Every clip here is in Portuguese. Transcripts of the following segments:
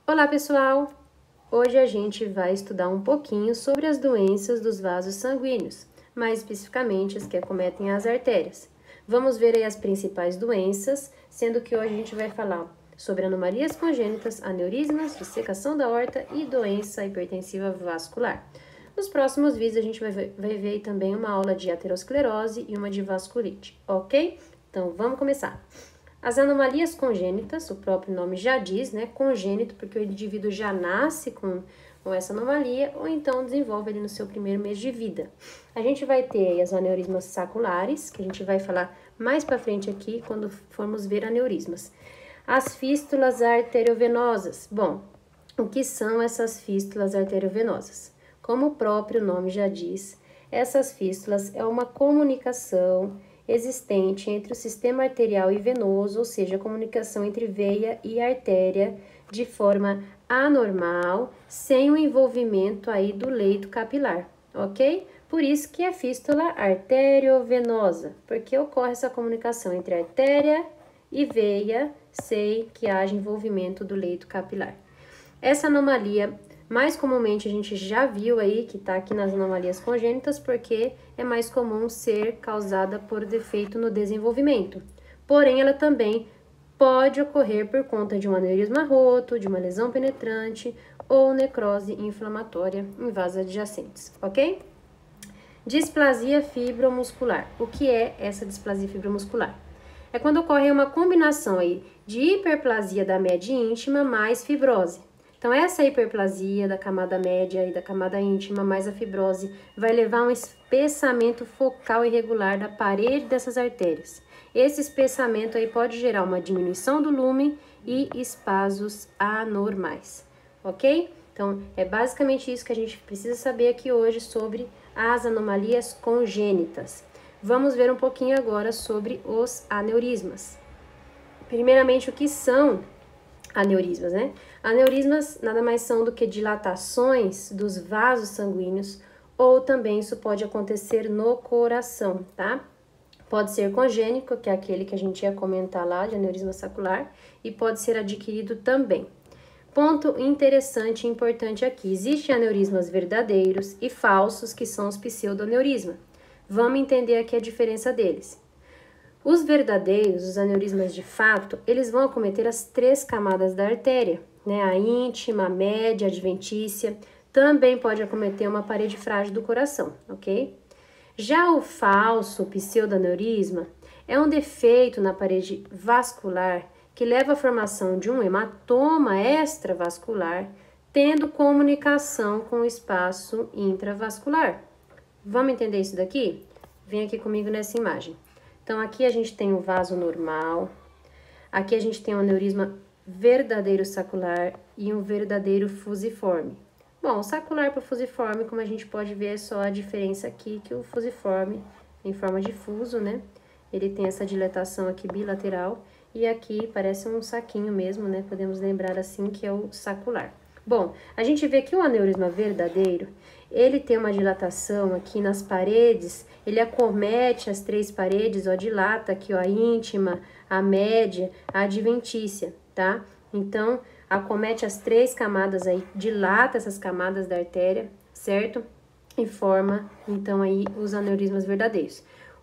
Olá, pessoal! Hoje a gente vai estudar um pouquinho sobre as doenças dos vasos sanguíneos, mais especificamente as que acometem as artérias. Vamos ver aí as principais doenças, sendo que hoje a gente vai falar sobre anomalias congênitas, aneurismas, dissecação da aorta e doença hipertensiva vascular. Nos próximos vídeos a gente vai ver também uma aula de aterosclerose e uma de vasculite, ok? Então vamos começar. As anomalias congênitas, o próprio nome já diz, né? Congênito, porque o indivíduo já nasce com essa anomalia ou então desenvolve ele no seu primeiro mês de vida. A gente vai ter aí as aneurismas saculares, que a gente vai falar mais para frente aqui quando formos ver aneurismas. As fístulas arteriovenosas. Bom, o que são essas fístulas arteriovenosas? Como o próprio nome já diz, essas fístulas é uma comunicação existente entre o sistema arterial e venoso, ou seja, a comunicação entre veia e artéria de forma anormal, sem o envolvimento aí do leito capilar, ok? Por isso que é fístula arteriovenosa, porque ocorre essa comunicação entre artéria e veia, sem que haja envolvimento do leito capilar. Essa anomalia, mais comumente a gente já viu aí, que tá aqui nas anomalias congênitas, porque é mais comum ser causada por defeito no desenvolvimento. Porém, ela também pode ocorrer por conta de um aneurisma roto, de uma lesão penetrante ou necrose inflamatória em vasos adjacentes, ok? Displasia fibromuscular. O que é essa displasia fibromuscular? É quando ocorre uma combinação aí de hiperplasia da média íntima mais fibrose. Então, essa hiperplasia da camada média e da camada íntima mais a fibrose vai levar a um espessamento focal irregular da parede dessas artérias. Esse espessamento aí pode gerar uma diminuição do lumen e espasmos anormais, ok? Então, é basicamente isso que a gente precisa saber aqui hoje sobre as anomalias congênitas. Vamos ver um pouquinho agora sobre os aneurismas. Primeiramente, o que são aneurismas, né? Aneurismas nada mais são do que dilatações dos vasos sanguíneos, ou também isso pode acontecer no coração, tá? Pode ser congênito, que é aquele que a gente ia comentar lá, de aneurisma sacular, e pode ser adquirido também. Ponto interessante e importante aqui, existem aneurismas verdadeiros e falsos, que são os pseudoaneurismas. Vamos entender aqui a diferença deles. Os verdadeiros, os aneurismas de fato, eles vão acometer as 3 camadas da artéria, né? A íntima, a média, a adventícia. Também pode acometer uma parede frágil do coração, ok? Já o falso, o pseudoaneurisma, é um defeito na parede vascular que leva à formação de um hematoma extravascular, tendo comunicação com o espaço intravascular. Vamos entender isso daqui? Vem aqui comigo nessa imagem. Então, aqui a gente tem o vaso normal, aqui a gente tem um aneurisma verdadeiro sacular e um verdadeiro fusiforme. Bom, o sacular para o fusiforme, como a gente pode ver, é só a diferença aqui, que o fusiforme, em forma de fuso, né? Ele tem essa dilatação aqui bilateral e aqui parece um saquinho mesmo, né? Podemos lembrar assim que é o sacular. Bom, a gente vê que o aneurisma verdadeiro, ele tem uma dilatação aqui nas paredes, ele acomete as 3 paredes, ó, dilata aqui, ó, a íntima, a média, a adventícia, tá? Então, acomete as 3 camadas aí, dilata essas camadas da artéria, certo? E forma, então, aí, os aneurismas verdadeiros.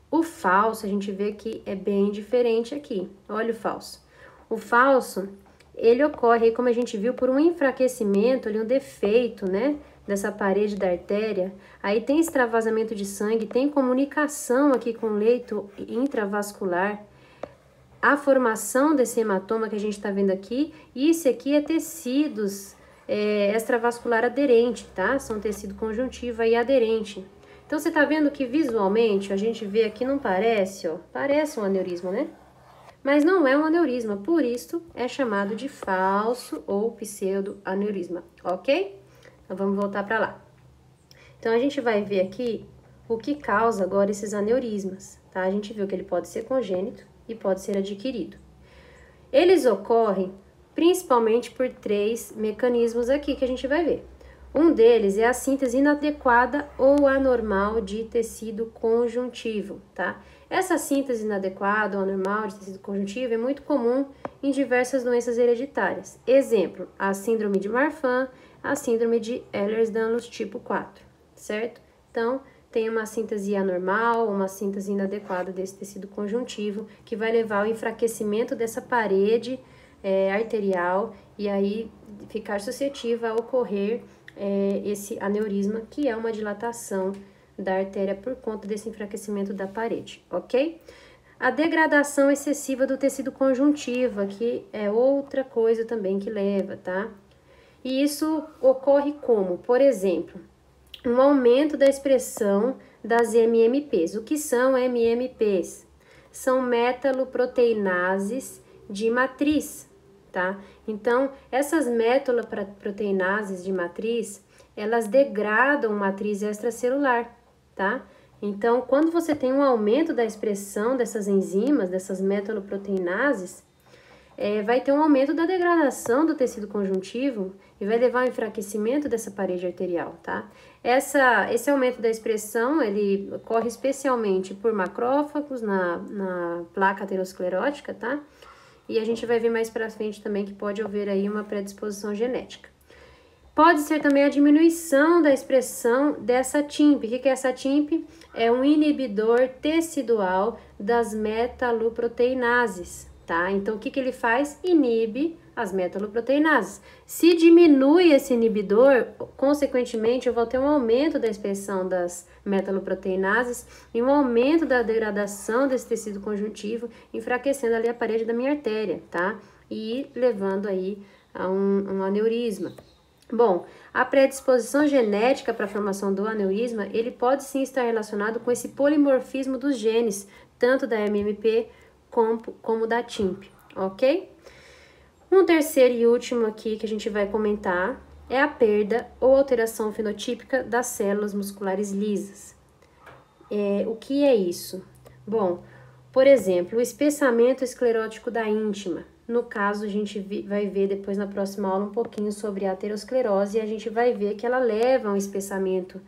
O falso, a gente vê que é bem diferente aqui. Olha o falso. O falso, ele ocorre, como a gente viu, por um enfraquecimento, ali, um defeito, né? Dessa parede da artéria. Aí tem extravasamento de sangue, tem comunicação aqui com o leito intravascular. A formação desse hematoma que a gente tá vendo aqui, isso aqui é tecidos extravascular aderente, tá? São tecido conjuntivo e aderente. Então, você tá vendo que visualmente, a gente vê aqui, não parece, ó, parece um aneurisma, né? Mas não é um aneurisma, por isso é chamado de falso ou pseudoaneurisma, ok? Então, vamos voltar para lá. Então, a gente vai ver aqui o que causa agora esses aneurismas, tá? A gente viu que ele pode ser congênito e pode ser adquirido. Eles ocorrem principalmente por 3 mecanismos aqui que a gente vai ver. Um deles é a síntese inadequada ou anormal de tecido conjuntivo, tá? Essa síntese inadequada ou anormal de tecido conjuntivo é muito comum em diversas doenças hereditárias. Exemplo, a síndrome de Marfan, a síndrome de Ehlers-Danlos tipo 4, certo? Então, tem uma síntese anormal, uma síntese inadequada desse tecido conjuntivo, que vai levar ao enfraquecimento dessa parede arterial e aí ficar suscetível a ocorrer esse aneurisma, que é uma dilatação da artéria por conta desse enfraquecimento da parede, ok? A degradação excessiva do tecido conjuntivo, que é outra coisa também que leva, tá? E isso ocorre como, por exemplo, um aumento da expressão das MMPs. O que são MMPs? São metaloproteinases de matriz, tá? Então, essas metaloproteinases de matriz, elas degradam matriz extracelular, tá? Então, quando você tem um aumento da expressão dessas enzimas, dessas metaloproteinases, vai ter um aumento da degradação do tecido conjuntivo e vai levar ao enfraquecimento dessa parede arterial, tá? Esse aumento da expressão, ele ocorre especialmente por macrófagos na placa aterosclerótica, tá? E a gente vai ver mais pra frente também que pode haver aí uma predisposição genética. Pode ser também a diminuição da expressão dessa TIMP. O que é essa TIMP? É um inibidor tecidual das metaloproteinases, tá? Então, o que ele faz? Inibe as metaloproteinases. Se diminui esse inibidor, consequentemente, eu vou ter um aumento da expressão das metaloproteinases e um aumento da degradação desse tecido conjuntivo, enfraquecendo ali a parede da minha artéria, tá? E levando aí a um aneurisma. Bom, a predisposição genética para a formação do aneurisma, ele pode sim estar relacionado com esse polimorfismo dos genes, tanto da MMP como da TIMP, ok? Um terceiro e último aqui que a gente vai comentar é a perda ou alteração fenotípica das células musculares lisas. O que é isso? Bom, por exemplo, o espessamento esclerótico da íntima. No caso, a gente vai ver depois na próxima aula um pouquinho sobre a aterosclerose e a gente vai ver que ela leva a um espessamento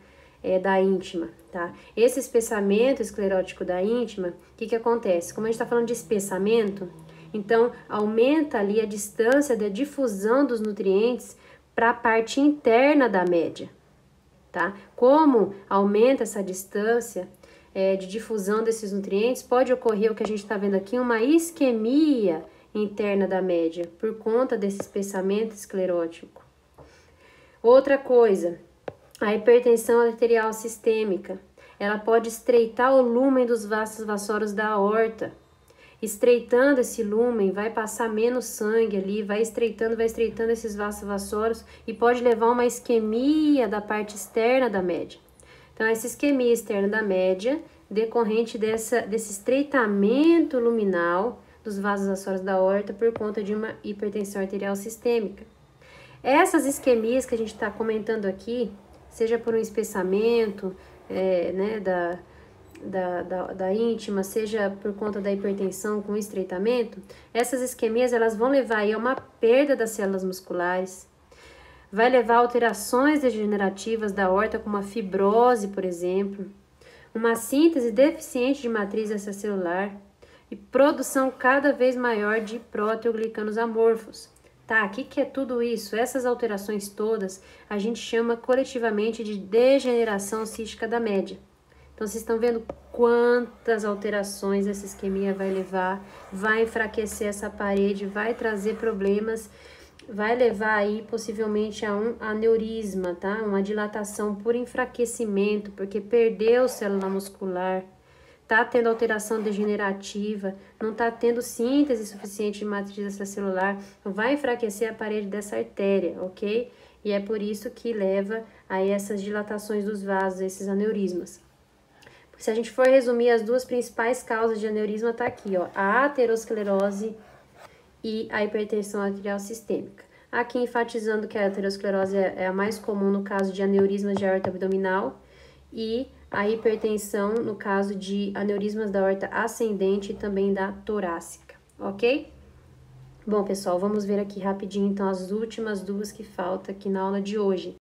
da íntima, tá? Esse espessamento esclerótico da íntima, o que acontece? Como a gente está falando de espessamento, então aumenta ali a distância da difusão dos nutrientes para a parte interna da média, tá? Como aumenta essa distância de difusão desses nutrientes, pode ocorrer o que a gente está vendo aqui, uma isquemia interna da média, por conta desse espessamento esclerótico. Outra coisa, a hipertensão arterial sistêmica, ela pode estreitar o lúmen dos vasos vassoros da aorta. Estreitando esse lúmen, vai passar menos sangue ali, vai estreitando esses vasos vassoros e pode levar a uma isquemia da parte externa da média. Então, essa isquemia externa da média, decorrente desse estreitamento luminal dos vasos vassoros da aorta por conta de uma hipertensão arterial sistêmica. Essas isquemias que a gente está comentando aqui, seja por um espessamento da íntima, seja por conta da hipertensão com estreitamento, essas isquemias elas vão levar aí a uma perda das células musculares, vai levar a alterações degenerativas da aorta, como a fibrose, por exemplo, uma síntese deficiente de matriz extracelular, e produção cada vez maior de proteoglicanos amorfos. Tá, o que é tudo isso? Essas alterações todas a gente chama coletivamente de degeneração cística da média. Então, vocês estão vendo quantas alterações essa isquemia vai levar, vai enfraquecer essa parede, vai trazer problemas, vai levar aí possivelmente a um aneurisma, tá? Uma dilatação por enfraquecimento, porque perdeu célula muscular, tá tendo alteração degenerativa, não tá tendo síntese suficiente de matriz extracelular, vai enfraquecer a parede dessa artéria, ok? E é por isso que leva a essas dilatações dos vasos, esses aneurismas. Se a gente for resumir, as duas principais causas de aneurisma tá aqui, ó, a aterosclerose e a hipertensão arterial sistêmica. Aqui enfatizando que a aterosclerose é a mais comum no caso de aneurismas de aorta abdominal e a hipertensão no caso de aneurismas da aorta ascendente e também da torácica, ok? Bom, pessoal, vamos ver aqui rapidinho então as últimas duas que faltam aqui na aula de hoje.